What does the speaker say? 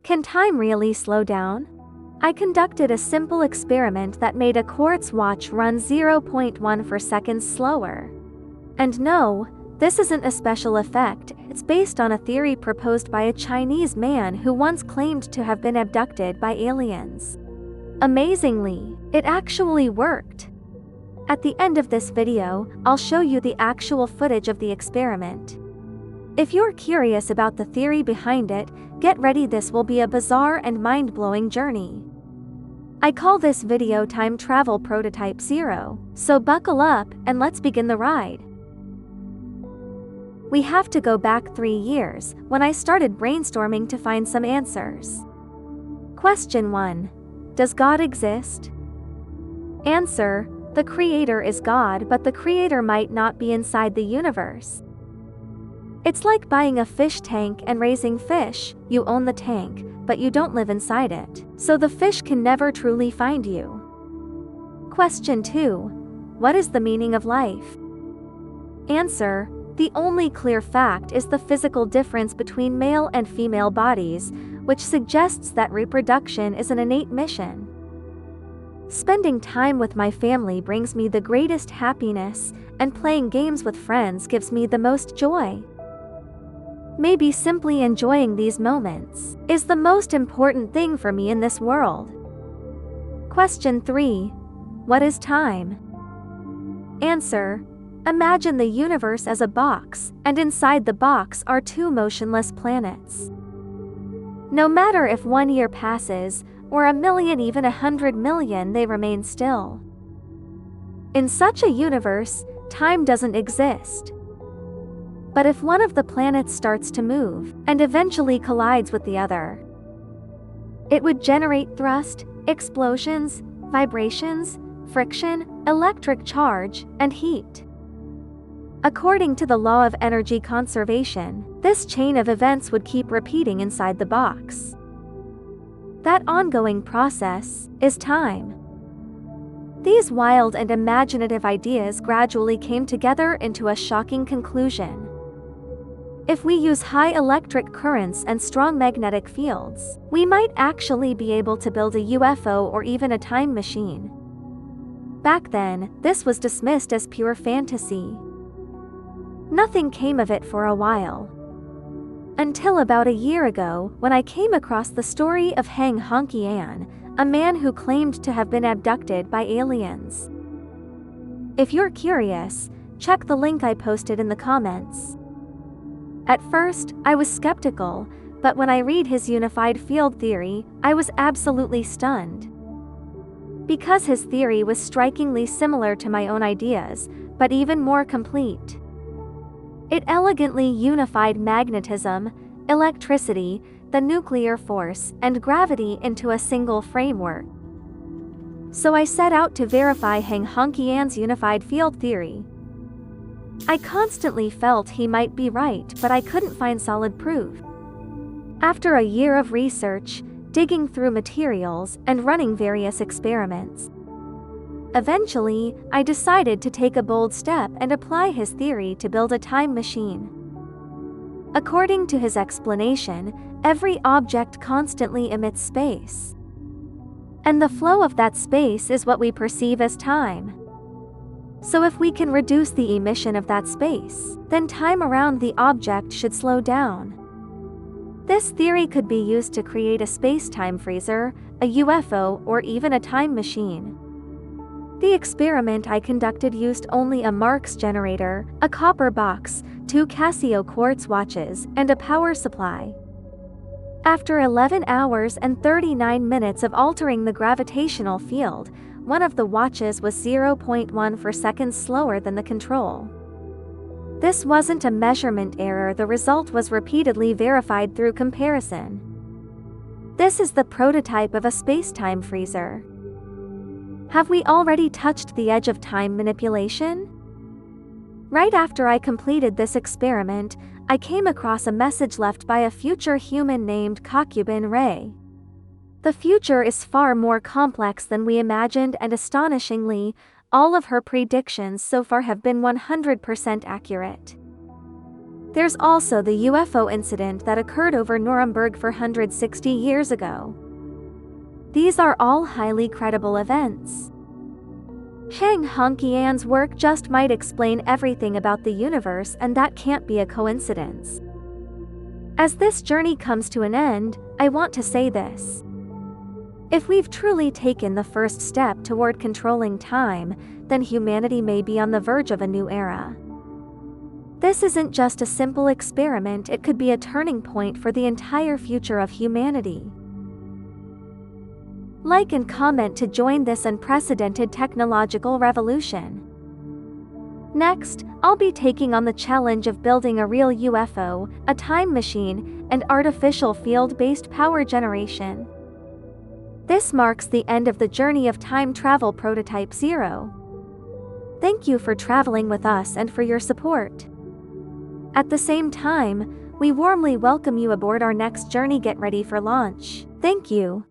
Can time really slow down? I conducted a simple experiment that made a quartz watch run 0.14 seconds slower. And no, this isn't a special effect, it's based on a theory proposed by a Chinese man who once claimed to have been abducted by aliens. Amazingly, it actually worked. At the end of this video, I'll show you the actual footage of the experiment. If you're curious about the theory behind it, get ready, this will be a bizarre and mind-blowing journey. I call this video Time Travel Prototype 0, so buckle up and let's begin the ride. We have to go back 3 years, when I started brainstorming to find some answers. Question 1. Does God exist? Answer: the Creator is God, but the Creator might not be inside the universe. It's like buying a fish tank and raising fish. You own the tank, but you don't live inside it, so the fish can never truly find you. Question 2. What is the meaning of life? Answer: the only clear fact is the physical difference between male and female bodies, which suggests that reproduction is an innate mission. Spending time with my family brings me the greatest happiness, and playing games with friends gives me the most joy. Maybe simply enjoying these moments is the most important thing for me in this world. Question 3. What is time? Answer: imagine the universe as a box, and inside the box are 2 motionless planets. No matter if 1 year passes, or 1 million, even 100 million, they remain still. In such a universe, time doesn't exist. But if one of the planets starts to move, and eventually collides with the other, it would generate thrust, explosions, vibrations, friction, electric charge, and heat. According to the law of energy conservation, this chain of events would keep repeating inside the box. That ongoing process is time. These wild and imaginative ideas gradually came together into a shocking conclusion. If we use high electric currents and strong magnetic fields, we might actually be able to build a UFO or even a time machine. Back then, this was dismissed as pure fantasy. Nothing came of it for a while. Until about a year ago, when I came across the story of Xiangqian, a man who claimed to have been abducted by aliens. If you're curious, check the link I posted in the comments. At first, I was skeptical, but when I read his unified field theory, I was absolutely stunned. Because his theory was strikingly similar to my own ideas, but even more complete. It elegantly unified magnetism, electricity, the nuclear force, and gravity into a single framework. So I set out to verify Xiangqian's unified field theory. I constantly felt he might be right, but I couldn't find solid proof. After a year of research, digging through materials, and running various experiments, eventually, I decided to take a bold step and apply his theory to build a time machine. According to his explanation, every object constantly emits space. And the flow of that space is what we perceive as time. So if we can reduce the emission of that space, then time around the object should slow down. This theory could be used to create a space-time freezer, a UFO, or even a time machine. The experiment I conducted used only a Marx generator, a copper box, 2 Casio quartz watches, and a power supply. After 11 hours and 39 minutes of altering the gravitational field, one of the watches was 0.14 seconds slower than the control. This wasn't a measurement error, the result was repeatedly verified through comparison. This is the prototype of a space-time freezer. Have we already touched the edge of time manipulation? Right after I completed this experiment, I came across a message left by a future human named Kokubun. The future is far more complex than we imagined, and astonishingly, all of her predictions so far have been 100% accurate. There's also the UFO incident that occurred over Nuremberg 460 years ago. These are all highly credible events. Xiangqian's work just might explain everything about the universe, and that can't be a coincidence. As this journey comes to an end, I want to say this. If we've truly taken the first step toward controlling time, then humanity may be on the verge of a new era. This isn't just a simple experiment, it could be a turning point for the entire future of humanity. Like and comment to join this unprecedented technological revolution. Next, I'll be taking on the challenge of building a real UFO, a time machine, and artificial field-based power generation. This marks the end of the journey of time travel prototype 0. Thank you for traveling with us and for your support. At the same time, we warmly welcome you aboard our next journey. Get ready for launch. Thank you.